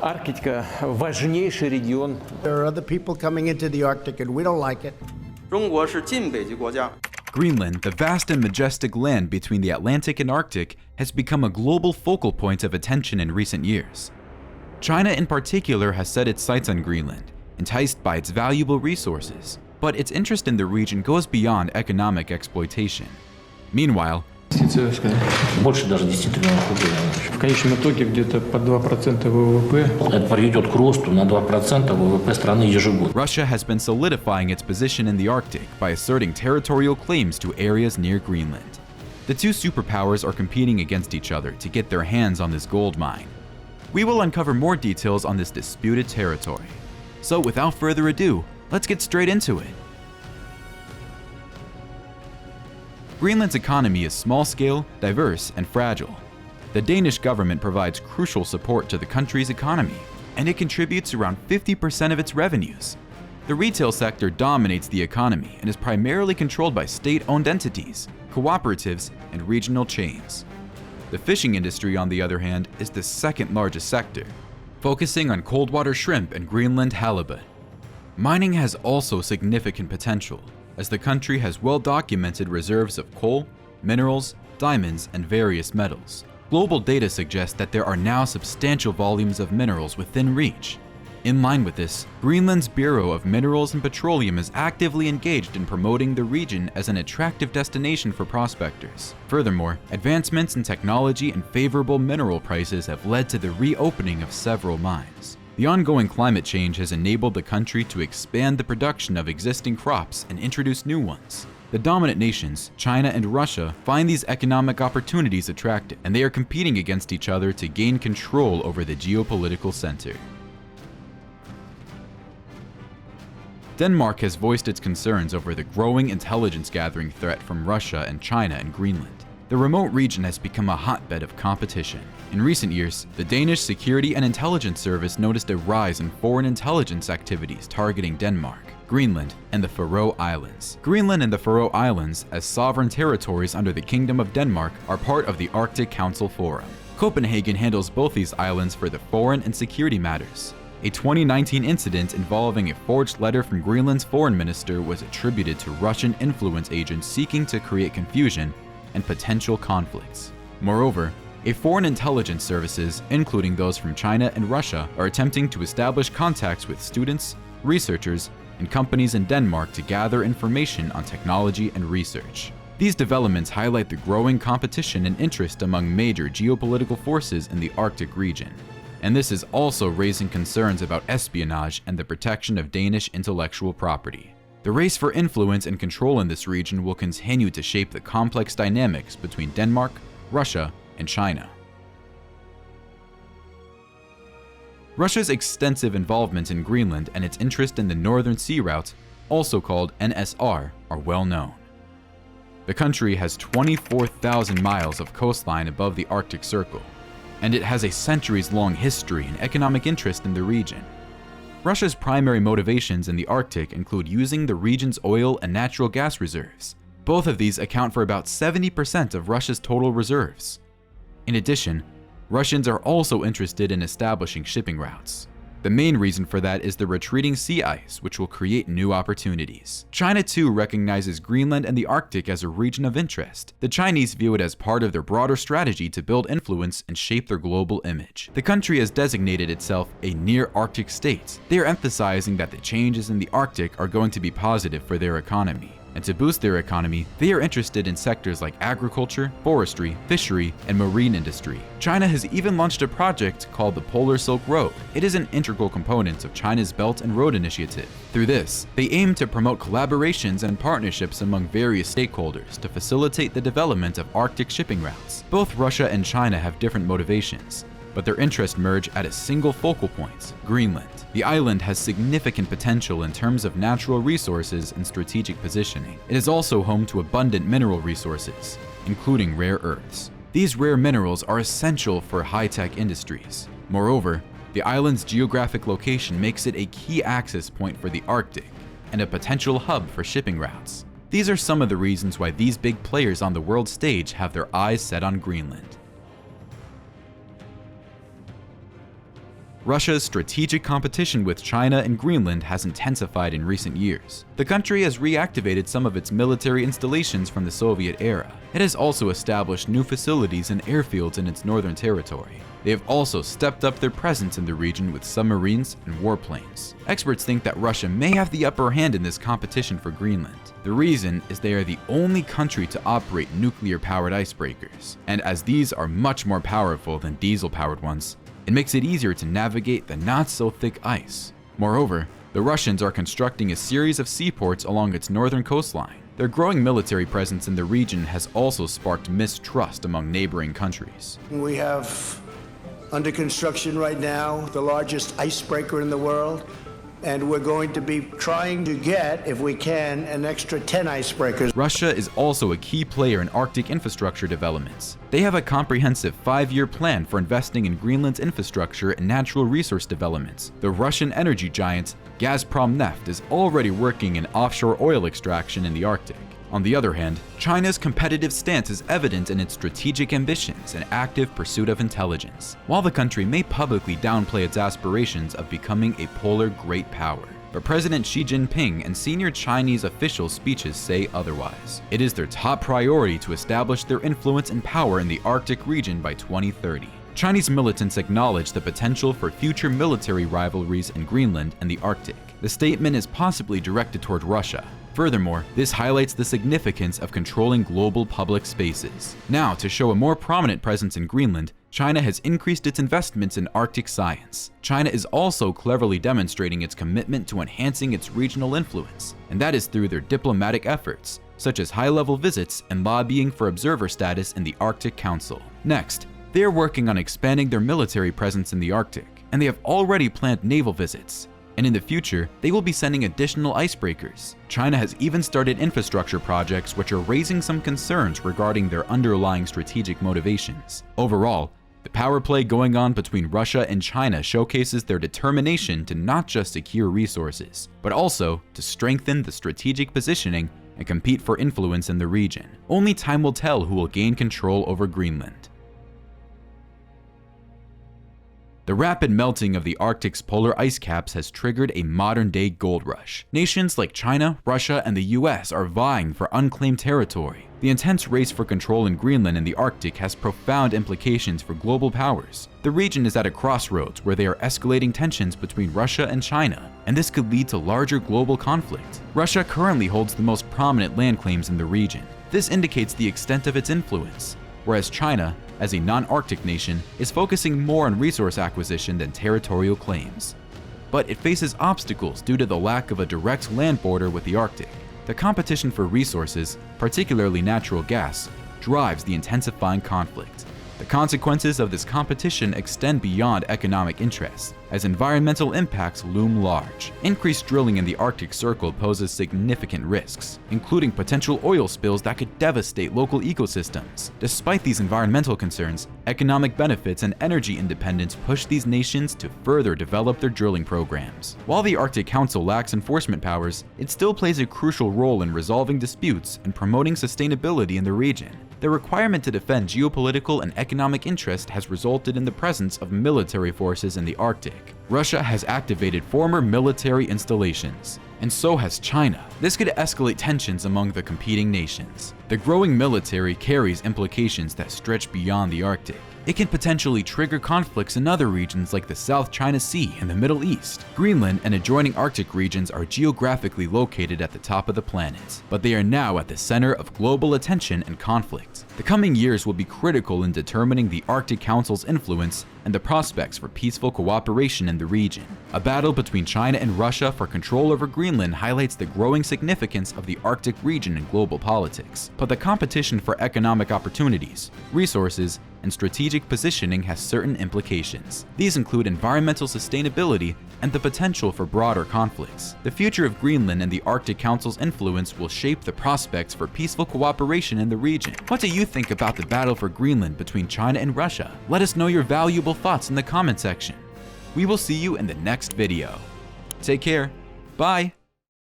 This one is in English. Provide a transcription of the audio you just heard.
Арктика – важнейший регион. There are other people coming into the Arctic and we don't like it. 中国是近北极国家。 Greenland, the vast and majestic land between the Atlantic and Arctic, has become a global focal point of attention in recent years. China in particular has set its sights on Greenland, enticed by its valuable resources, but its interest in the region goes beyond economic exploitation. Meanwhile, Больше даже 10 триллионов рублей. В конечном итоге где-то по 2% ВВП. Это приведет к росту на 2% ВВП страны ежегодно. Russia has been solidifying its position in the Arctic by asserting territorial claims to areas near Greenland. The two superpowers are competing against each other to get their hands on this gold mine. We will uncover more details on this disputed territory. So without further ado, let's get straight into it. Greenland's economy is small-scale, diverse, and fragile. The Danish government provides crucial support to the country's economy, and it contributes around 50% of its revenues. The retail sector dominates the economy and is primarily controlled by state-owned entities, cooperatives, and regional chains. The fishing industry, on the other hand, is the second largest sector, focusing on cold-water shrimp and Greenland halibut. Mining has also significant potential, as the country has well-documented reserves of coal, minerals, diamonds, and various metals. Global data suggests that there are now substantial volumes of minerals within reach. In line with this, Greenland's Bureau of Minerals and Petroleum is actively engaged in promoting the region as an attractive destination for prospectors. Furthermore, advancements in technology and favorable mineral prices have led to the reopening of several mines. The ongoing climate change has enabled the country to expand the production of existing crops and introduce new ones. The dominant nations, China and Russia, find these economic opportunities attractive, and they are competing against each other to gain control over the geopolitical center. Denmark has voiced its concerns over the growing intelligence-gathering threat from Russia and China in Greenland. The remote region has become a hotbed of competition. In recent years, the Danish Security and Intelligence Service noticed a rise in foreign intelligence activities targeting Denmark, Greenland, and the Faroe Islands. Greenland and the Faroe Islands, as sovereign territories under the Kingdom of Denmark, are part of the Arctic Council Forum. Copenhagen handles both these islands for the foreign and security matters. A 2019 incident involving a forged letter from Greenland's foreign minister was attributed to Russian influence agents seeking to create confusion and potential conflicts. Moreover, foreign intelligence services, including those from China and Russia, are attempting to establish contacts with students, researchers, and companies in Denmark to gather information on technology and research. These developments highlight the growing competition and interest among major geopolitical forces in the Arctic region. And this is also raising concerns about espionage and the protection of Danish intellectual property. The race for influence and control in this region will continue to shape the complex dynamics between Denmark, Russia, and China. Russia's extensive involvement in Greenland and its interest in the Northern Sea Route, also called NSR, are well known. The country has 24,000 miles of coastline above the Arctic Circle, and it has a centuries-long history and economic interest in the region. Russia's primary motivations in the Arctic include using the region's oil and natural gas reserves. Both of these account for about 70% of Russia's total reserves. In addition, Russians are also interested in establishing shipping routes. The main reason for that is the retreating sea ice, which will create new opportunities. China too recognizes Greenland and the Arctic as a region of interest. The Chinese view it as part of their broader strategy to build influence and shape their global image. The country has designated itself a near-Arctic state. They are emphasizing that the changes in the Arctic are going to be positive for their economy. And to boost their economy, they are interested in sectors like agriculture, forestry, fishery, and marine industry. China has even launched a project called the Polar Silk Road. It is an integral component of China's Belt and Road Initiative. Through this, they aim to promote collaborations and partnerships among various stakeholders to facilitate the development of Arctic shipping routes. Both Russia and China have different motivations, but their interests merge at a single focal point, Greenland. The island has significant potential in terms of natural resources and strategic positioning. It is also home to abundant mineral resources, including rare earths. These rare minerals are essential for high-tech industries. Moreover, the island's geographic location makes it a key access point for the Arctic and a potential hub for shipping routes. These are some of the reasons why these big players on the world stage have their eyes set on Greenland. Russia's strategic competition with China and Greenland has intensified in recent years. The country has reactivated some of its military installations from the Soviet era. It has also established new facilities and airfields in its northern territory. They have also stepped up their presence in the region with submarines and warplanes. Experts think that Russia may have the upper hand in this competition for Greenland. The reason is they are the only country to operate nuclear-powered icebreakers, and as these are much more powerful than diesel-powered ones, it makes it easier to navigate the not-so-thick ice. Moreover, the Russians are constructing a series of seaports along its northern coastline. Their growing military presence in the region has also sparked mistrust among neighboring countries. We have under construction right now the largest icebreaker in the world, and we're going to be trying to get, if we can, an extra 10 icebreakers. Russia is also a key player in Arctic infrastructure developments. They have a comprehensive 5-year plan for investing in Greenland's infrastructure and natural resource developments. The Russian energy giant Gazprom Neft is already working in offshore oil extraction in the Arctic. On the other hand, China's competitive stance is evident in its strategic ambitions and active pursuit of intelligence. While the country may publicly downplay its aspirations of becoming a polar great power, but President Xi Jinping and senior Chinese official speeches say otherwise. It is their top priority to establish their influence and power in the Arctic region by 2030. Chinese militants acknowledge the potential for future military rivalries in Greenland and the Arctic. The statement is possibly directed toward Russia. Furthermore, this highlights the significance of controlling global public spaces. Now, to show a more prominent presence in Greenland, China has increased its investments in Arctic science. China is also cleverly demonstrating its commitment to enhancing its regional influence, and that is through their diplomatic efforts, such as high-level visits and lobbying for observer status in the Arctic Council. Next, they are working on expanding their military presence in the Arctic, and they have already planned naval visits. And in the future, they will be sending additional icebreakers. China has even started infrastructure projects which are raising some concerns regarding their underlying strategic motivations. Overall, the power play going on between Russia and China showcases their determination to not just secure resources, but also to strengthen the strategic positioning and compete for influence in the region. Only time will tell who will gain control over Greenland. The rapid melting of the Arctic's polar ice caps has triggered a modern-day gold rush. Nations like China, Russia, and the US are vying for unclaimed territory. The intense race for control in Greenland and the Arctic has profound implications for global powers. The region is at a crossroads where there are escalating tensions between Russia and China, and this could lead to larger global conflict. Russia currently holds the most prominent land claims in the region. This indicates the extent of its influence, whereas China, as a non-Arctic nation, is focusing more on resource acquisition than territorial claims. But it faces obstacles due to the lack of a direct land border with the Arctic. The competition for resources, particularly natural gas, drives the intensifying conflict. The consequences of this competition extend beyond economic interests, as environmental impacts loom large. Increased drilling in the Arctic Circle poses significant risks, including potential oil spills that could devastate local ecosystems. Despite these environmental concerns, economic benefits and energy independence push these nations to further develop their drilling programs. While the Arctic Council lacks enforcement powers, it still plays a crucial role in resolving disputes and promoting sustainability in the region. The requirement to defend geopolitical and economic interest has resulted in the presence of military forces in the Arctic. Russia has activated former military installations, and so has China. This could escalate tensions among the competing nations. The growing military carries implications that stretch beyond the Arctic. It can potentially trigger conflicts in other regions like the South China Sea and the Middle East. Greenland and adjoining Arctic regions are geographically located at the top of the planet, but they are now at the center of global attention and conflict. The coming years will be critical in determining the Arctic Council's influence and the prospects for peaceful cooperation in the region. A battle between China and Russia for control over Greenland highlights the growing significance of the Arctic region in global politics, but the competition for economic opportunities, resources, and strategic positioning has certain implications. These include environmental sustainability and the potential for broader conflicts. The future of Greenland and the Arctic Council's influence will shape the prospects for peaceful cooperation in the region. What do you think about the battle for Greenland between China and Russia? Let us know your valuable thoughts in the comment section. We will see you in the next video. Take care. Bye.